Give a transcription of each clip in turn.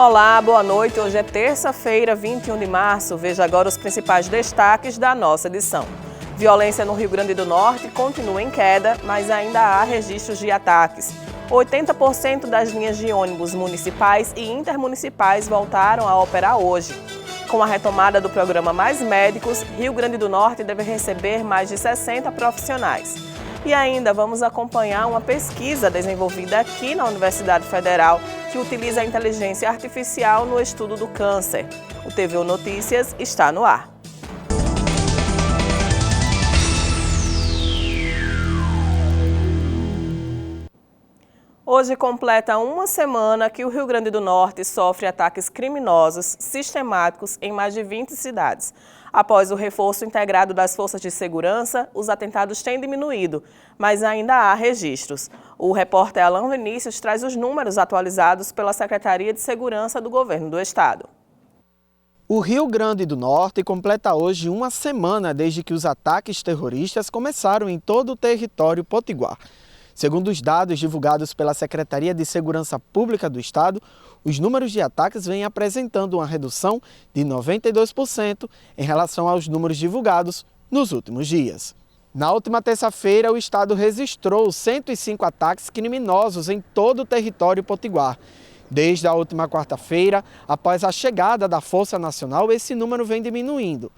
Olá, boa noite. Hoje é terça-feira, 21 de março. Veja agora os principais destaques da nossa edição. Violência no Rio Grande do Norte continua em queda, mas ainda há registros de ataques. 80% das linhas de ônibus municipais e intermunicipais voltaram a operar hoje. Com a retomada do programa Mais Médicos, Rio Grande do Norte deve receber mais de 60 profissionais. E ainda vamos acompanhar uma pesquisa desenvolvida aqui na Universidade Federal que utiliza a inteligência artificial no estudo do câncer. O TVU Notícias está no ar. Hoje completa uma semana que o Rio Grande do Norte sofre ataques criminosos sistemáticos em mais de 20 cidades. Após o reforço integrado das forças de segurança, os atentados têm diminuído, mas ainda há registros. O repórter Alan Vinícius traz os números atualizados pela Secretaria de Segurança do Governo do Estado. O Rio Grande do Norte completa hoje uma semana desde que os ataques terroristas começaram em todo o território potiguar. Segundo os dados divulgados pela Secretaria de Segurança Pública do Estado, os números de ataques vêm apresentando uma redução de 92% em relação aos números divulgados nos últimos dias. Na última terça-feira, o Estado registrou 105 ataques criminosos em todo o território potiguar. Desde a última quarta-feira, após a chegada da Força Nacional, esse número vem diminuindo.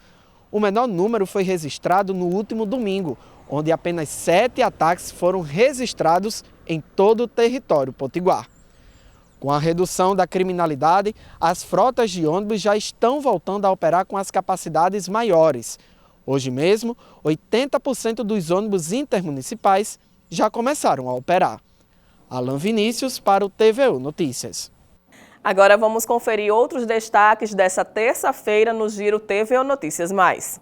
O menor número foi registrado no último domingo, onde apenas 7 ataques foram registrados em todo o território potiguar. Com a redução da criminalidade, as frotas de ônibus já estão voltando a operar com as capacidades maiores. Hoje mesmo, 80% dos ônibus intermunicipais já começaram a operar. Alan Vinícius para o TVU Notícias. Agora vamos conferir outros destaques dessa terça-feira no Giro TVU Notícias Mais.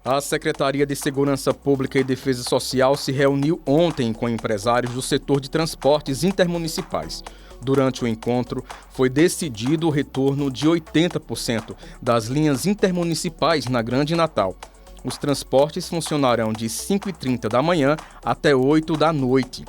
A Secretaria de Segurança Pública e Defesa Social se reuniu ontem com empresários do setor de transportes intermunicipais. Durante o encontro, foi decidido o retorno de 80% das linhas intermunicipais na Grande Natal. Os transportes funcionarão de 5h30 da manhã até 8 da noite.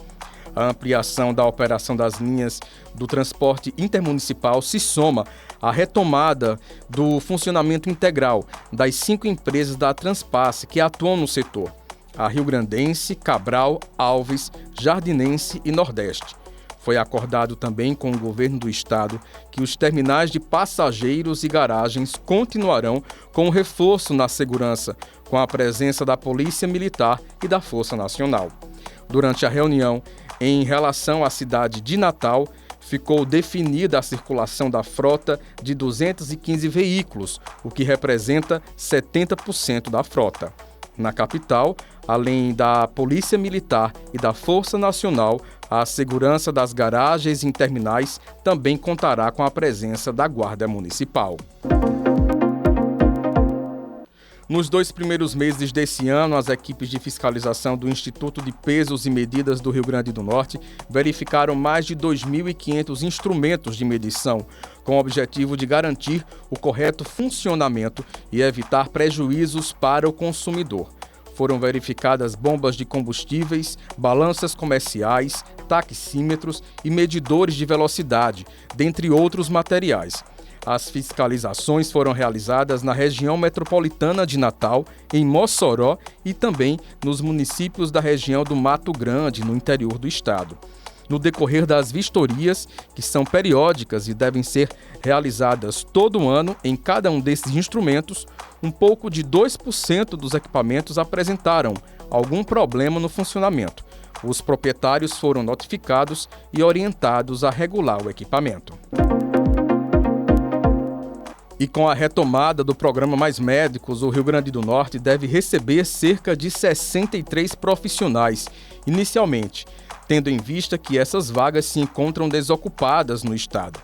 A ampliação da operação das linhas do transporte intermunicipal se soma à retomada do funcionamento integral das 5 empresas da Transpasse que atuam no setor: a Riograndense, Cabral, Alves, Jardinense e Nordeste. Foi acordado também com o governo do estado que os terminais de passageiros e garagens continuarão com reforço na segurança, com a presença da Polícia Militar e da Força Nacional. Durante a reunião, em relação à cidade de Natal, ficou definida a circulação da frota de 215 veículos, o que representa 70% da frota. Na capital, além da Polícia Militar e da Força Nacional, a segurança das garagens e terminais também contará com a presença da Guarda Municipal. Nos 2 primeiros meses desse ano, as equipes de fiscalização do Instituto de Pesos e Medidas do Rio Grande do Norte verificaram mais de 2.500 instrumentos de medição, com o objetivo de garantir o correto funcionamento e evitar prejuízos para o consumidor. Foram verificadas bombas de combustíveis, balanças comerciais, taxímetros e medidores de velocidade, dentre outros materiais. As fiscalizações foram realizadas na região metropolitana de Natal, em Mossoró e também nos municípios da região do Mato Grande, no interior do estado. No decorrer das vistorias, que são periódicas e devem ser realizadas todo ano em cada um desses instrumentos, um pouco de 2% dos equipamentos apresentaram algum problema no funcionamento. Os proprietários foram notificados e orientados a regular o equipamento. E com a retomada do programa Mais Médicos, o Rio Grande do Norte deve receber cerca de 63 profissionais, inicialmente, tendo em vista que essas vagas se encontram desocupadas no estado.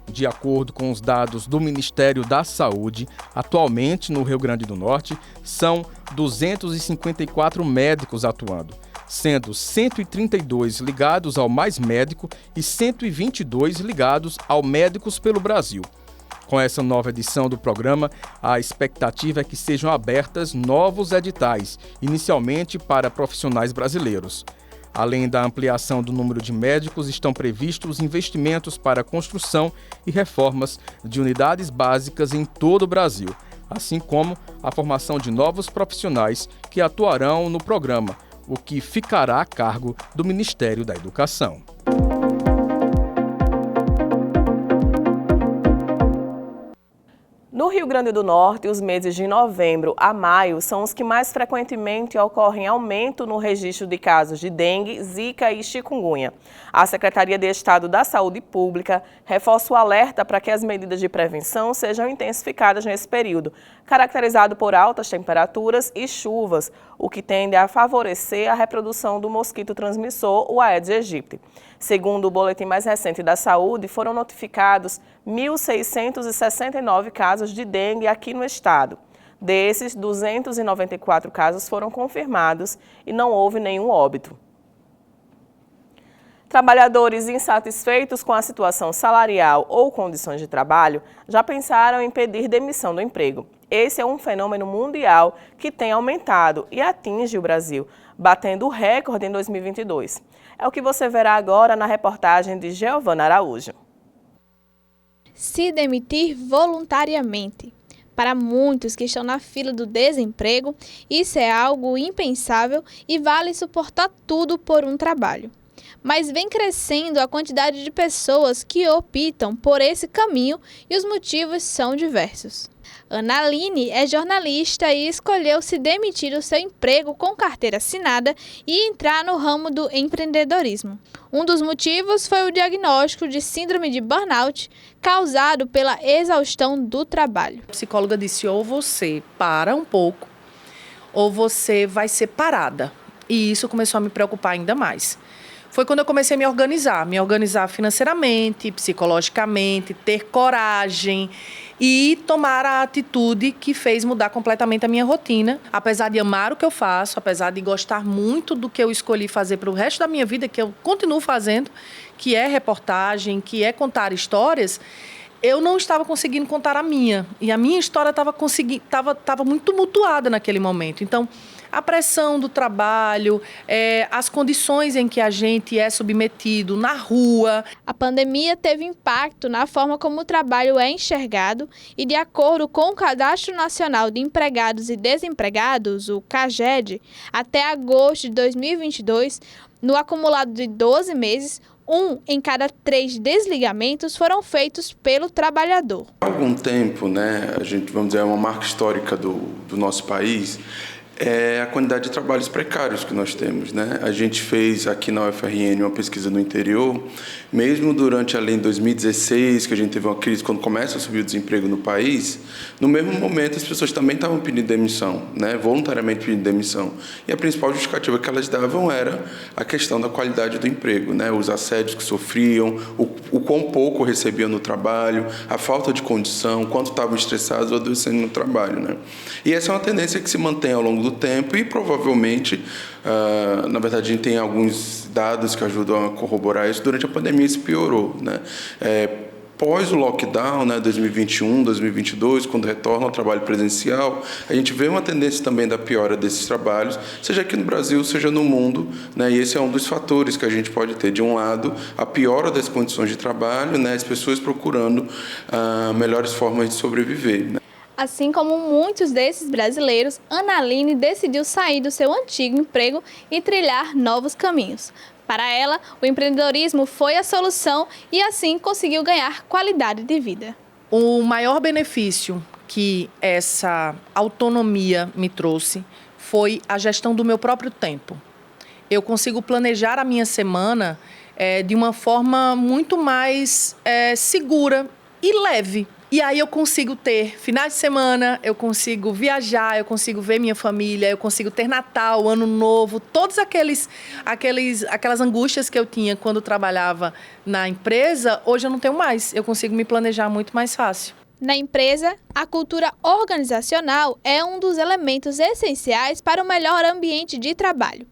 De acordo com os dados do Ministério da Saúde, atualmente no Rio Grande do Norte, são 254 médicos atuando, sendo 132 ligados ao Mais Médico e 122 ligados ao Médicos pelo Brasil. Com essa nova edição do programa, a expectativa é que sejam abertas novos editais, inicialmente para profissionais brasileiros. Além da ampliação do número de médicos, estão previstos investimentos para a construção e reformas de unidades básicas em todo o Brasil, assim como a formação de novos profissionais que atuarão no programa, o que ficará a cargo do Ministério da Educação. No Rio Grande do Norte, os meses de novembro a maio são os que mais frequentemente ocorrem aumento no registro de casos de dengue, zika e chikungunya. A Secretaria de Estado da Saúde Pública reforça o alerta para que as medidas de prevenção sejam intensificadas nesse período, caracterizado por altas temperaturas e chuvas, o que tende a favorecer a reprodução do mosquito transmissor, o Aedes aegypti. Segundo o boletim mais recente da saúde, foram notificados 1.669 casos de dengue aqui no estado. Desses, 294 casos foram confirmados e não houve nenhum óbito. Trabalhadores insatisfeitos com a situação salarial ou condições de trabalho já pensaram em pedir demissão do emprego. Esse é um fenômeno mundial que tem aumentado e atinge o Brasil, batendo o recorde em 2022. É o que você verá agora na reportagem de Giovana Araújo. Se demitir voluntariamente. Para muitos que estão na fila do desemprego, isso é algo impensável e vale suportar tudo por um trabalho. Mas vem crescendo a quantidade de pessoas que optam por esse caminho e os motivos são diversos. Ana Aline é jornalista e escolheu se demitir do seu emprego com carteira assinada e entrar no ramo do empreendedorismo. Um dos motivos foi o diagnóstico de síndrome de burnout causado pela exaustão do trabalho. A psicóloga disse, ou você para um pouco, ou você vai ser parada. E isso começou a me preocupar ainda mais. Foi quando eu comecei a me organizar financeiramente, psicologicamente, ter coragem e tomar a atitude que fez mudar completamente a minha rotina. Apesar de amar o que eu faço, apesar de gostar muito do que eu escolhi fazer para o resto da minha vida, que eu continuo fazendo, que é reportagem, que é contar histórias, eu não estava conseguindo contar a minha. E a minha história estava muito tumultuada naquele momento. Então, a pressão do trabalho, as condições em que a gente é submetido na rua. A pandemia teve impacto na forma como o trabalho é enxergado e, de acordo com o Cadastro Nacional de Empregados e Desempregados, o CAGED, até agosto de 2022, no acumulado de 12 meses, 1 em cada 3 desligamentos foram feitos pelo trabalhador. Há algum tempo, a gente, vamos dizer, é uma marca histórica do nosso país, é a quantidade de trabalhos precários que nós temos, A gente fez aqui na UFRN uma pesquisa no interior, mesmo durante ali em 2016, que a gente teve uma crise, quando começa a subir o desemprego no país, no mesmo momento as pessoas também estavam pedindo demissão, voluntariamente pedindo demissão. E a principal justificativa que elas davam era a questão da qualidade do emprego, os assédios que sofriam, o quão pouco recebiam no trabalho, a falta de condição, quanto estavam estressados ou adoecendo no trabalho. E essa é uma tendência que se mantém ao longo do tempo e provavelmente, na verdade, a gente tem alguns dados que ajudam a corroborar isso. Durante a pandemia isso piorou, Pós o lockdown, 2021, 2022, quando retorna ao trabalho presencial, a gente vê uma tendência também da piora desses trabalhos, seja aqui no Brasil, seja no mundo, E esse é um dos fatores que a gente pode ter. De um lado, a piora das condições de trabalho, as pessoas procurando melhores formas de sobreviver, Assim como muitos desses brasileiros, Ana Aline decidiu sair do seu antigo emprego e trilhar novos caminhos. Para ela, o empreendedorismo foi a solução e assim conseguiu ganhar qualidade de vida. O maior benefício que essa autonomia me trouxe foi a gestão do meu próprio tempo. Eu consigo planejar a minha semana de uma forma muito mais segura e leve. E aí eu consigo ter finais de semana, eu consigo viajar, eu consigo ver minha família, eu consigo ter Natal, Ano Novo, todas aquelas angústias que eu tinha quando trabalhava na empresa, hoje eu não tenho mais. Eu consigo me planejar muito mais fácil. Na empresa, a cultura organizacional é um dos elementos essenciais para o melhor ambiente de trabalho.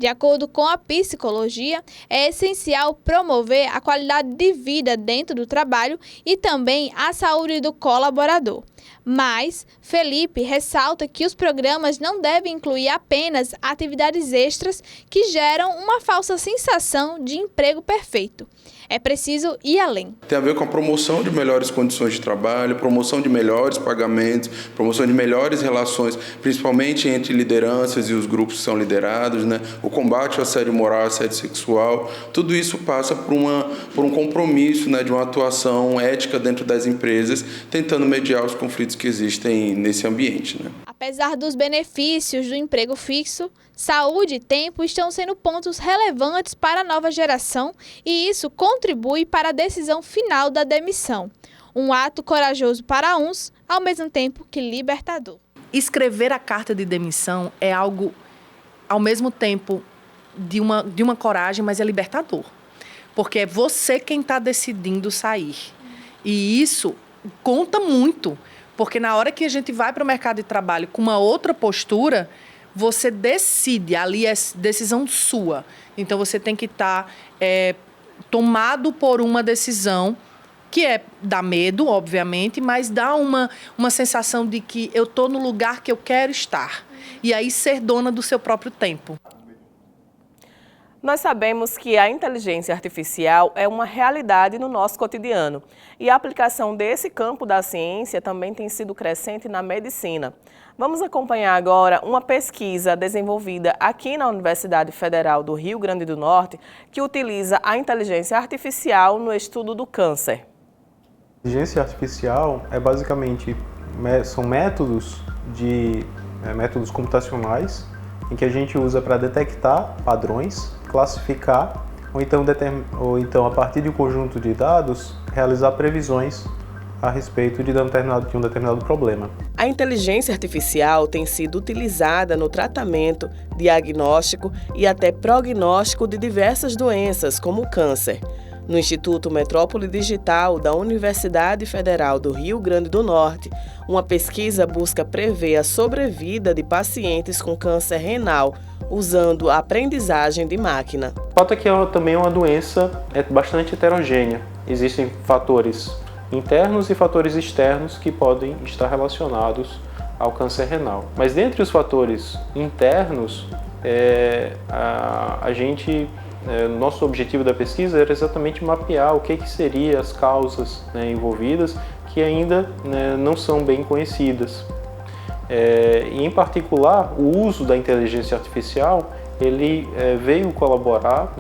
De acordo com a psicologia, é essencial promover a qualidade de vida dentro do trabalho e também a saúde do colaborador. Mas Felipe ressalta que os programas não devem incluir apenas atividades extras que geram uma falsa sensação de emprego perfeito. É preciso ir além. Tem a ver com a promoção de melhores condições de trabalho, promoção de melhores pagamentos, promoção de melhores relações, principalmente entre lideranças e os grupos que são liderados, né? O combate ao assédio moral, assédio sexual, tudo isso passa por um compromisso, né, de uma atuação ética dentro das empresas, tentando mediar os conflitos que existem nesse ambiente, né? Apesar dos benefícios do emprego fixo, saúde e tempo estão sendo pontos relevantes para a nova geração e isso contribui para a decisão final da demissão. Um ato corajoso para uns, ao mesmo tempo que libertador. Escrever a carta de demissão é algo, ao mesmo tempo, de uma coragem, mas é libertador. Porque é você quem está decidindo sair. E isso conta muito, porque na hora que a gente vai para o mercado de trabalho com uma outra postura, você decide, ali é decisão sua. Então, você tem que estar tomado por uma decisão que dá medo, obviamente, mas dá uma sensação de que eu estou no lugar que eu quero estar. E aí, ser dona do seu próprio tempo. Nós sabemos que a inteligência artificial é uma realidade no nosso cotidiano e a aplicação desse campo da ciência também tem sido crescente na medicina. Vamos acompanhar agora uma pesquisa desenvolvida aqui na Universidade Federal do Rio Grande do Norte que utiliza a inteligência artificial no estudo do câncer. A inteligência artificial são métodos computacionais em que a gente usa para detectar padrões, classificar ou então a partir de um conjunto de dados realizar previsões a respeito de um determinado problema. A inteligência artificial tem sido utilizada no tratamento, diagnóstico e até prognóstico de diversas doenças, como o câncer. No Instituto Metrópole Digital da Universidade Federal do Rio Grande do Norte, uma pesquisa busca prever a sobrevida de pacientes com câncer renal, usando a aprendizagem de máquina. O fato é que também é uma doença bastante heterogênea. Existem fatores internos e fatores externos que podem estar relacionados ao câncer renal. Mas dentre os fatores internos, nosso objetivo da pesquisa era exatamente mapear o que seriam as causas envolvidas que ainda não são bem conhecidas. E, em particular, o uso da inteligência artificial ele veio colaborar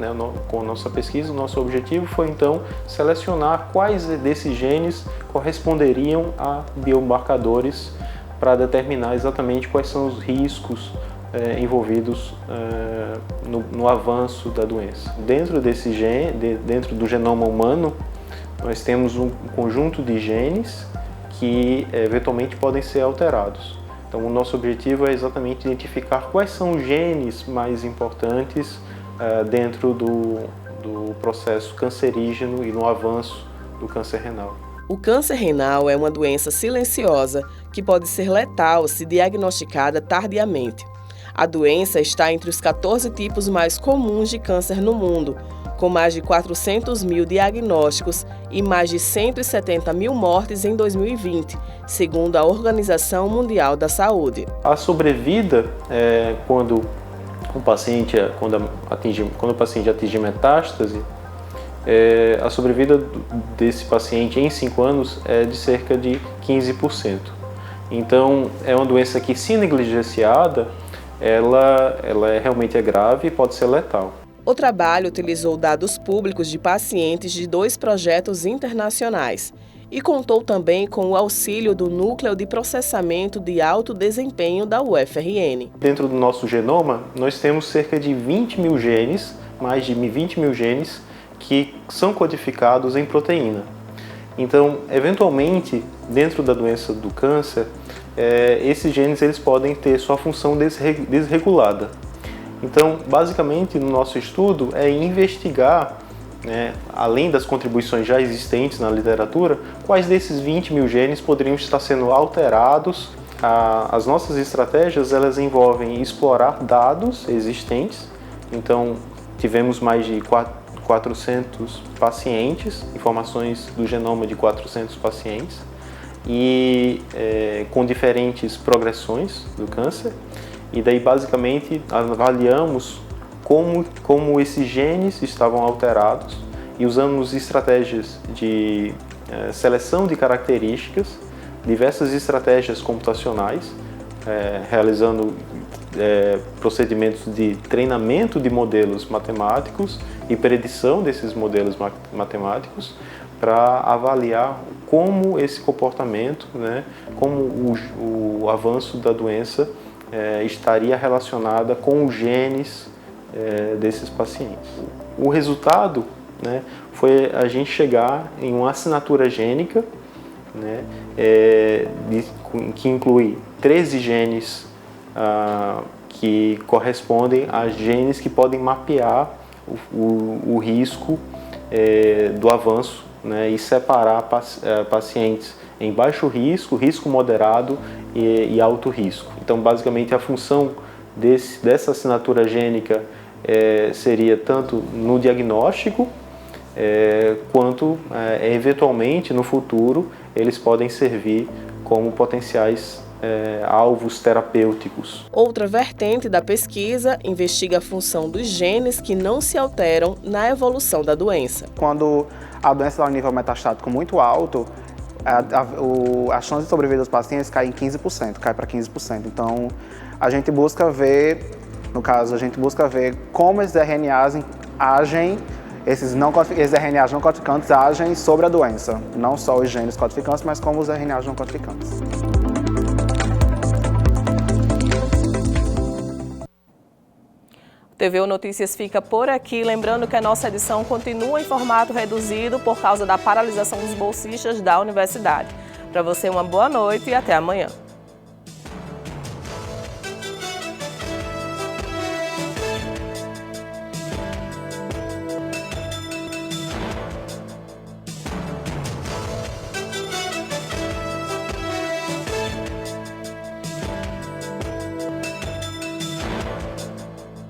com a nossa pesquisa. O nosso objetivo foi, então, selecionar quais desses genes corresponderiam a biomarcadores para determinar exatamente quais são os riscos envolvidos no avanço da doença. Dentro do genoma humano, nós temos um conjunto de genes que eventualmente podem ser alterados. Então, o nosso objetivo é exatamente identificar quais são os genes mais importantes dentro do processo cancerígeno e no avanço do câncer renal. O câncer renal é uma doença silenciosa que pode ser letal se diagnosticada tardiamente. A doença está entre os 14 tipos mais comuns de câncer no mundo, com mais de 400 mil diagnósticos e mais de 170 mil mortes em 2020, segundo a Organização Mundial da Saúde. A sobrevida, quando o paciente atinge metástase, a sobrevida desse paciente em 5 anos é de cerca de 15%. Então, é uma doença que, se negligenciada, ela realmente é grave e pode ser letal. O trabalho utilizou dados públicos de pacientes de 2 projetos internacionais e contou também com o auxílio do Núcleo de Processamento de Alto Desempenho da UFRN. Dentro do nosso genoma, nós temos cerca de 20 mil genes, mais de 20 mil genes, que são codificados em proteína. Então, eventualmente, dentro da doença do câncer, esses genes eles podem ter sua função desregulada. Então, basicamente, no nosso estudo é investigar, além das contribuições já existentes na literatura, quais desses 20 mil genes poderiam estar sendo alterados. As nossas estratégias elas envolvem explorar dados existentes Então, tivemos mais de 400 pacientes, informações do genoma de 400 pacientes, e com diferentes progressões do câncer. E daí, basicamente, avaliamos como esses genes estavam alterados e usamos estratégias de seleção de características, diversas estratégias computacionais, realizando procedimentos de treinamento de modelos matemáticos e predição desses modelos matemáticos para avaliar como esse comportamento, né, como o avanço da doença estaria relacionada com os genes desses pacientes. O resultado, né, foi a gente chegar em uma assinatura gênica, né, que inclui 13 genes que correspondem a genes que podem mapear o risco do avanço, né, e separar pacientes em baixo risco, risco moderado e alto risco. Então, basicamente, a função dessa assinatura gênica seria tanto no diagnóstico quanto, eventualmente, no futuro, eles podem servir como potenciais alvos terapêuticos. Outra vertente da pesquisa investiga a função dos genes que não se alteram na evolução da doença. Quando a doença está em nível metastático muito alto, a chance de sobrevida dos pacientes cai em 15%, cai para 15%. Então, a gente busca ver, no caso, como esses RNAs agem, esses RNAs não codificantes agem sobre a doença. Não só os genes codificantes, mas como os RNAs não codificantes. TVU Notícias fica por aqui, lembrando que a nossa edição continua em formato reduzido por causa da paralisação dos bolsistas da universidade. Para você, uma boa noite e até amanhã.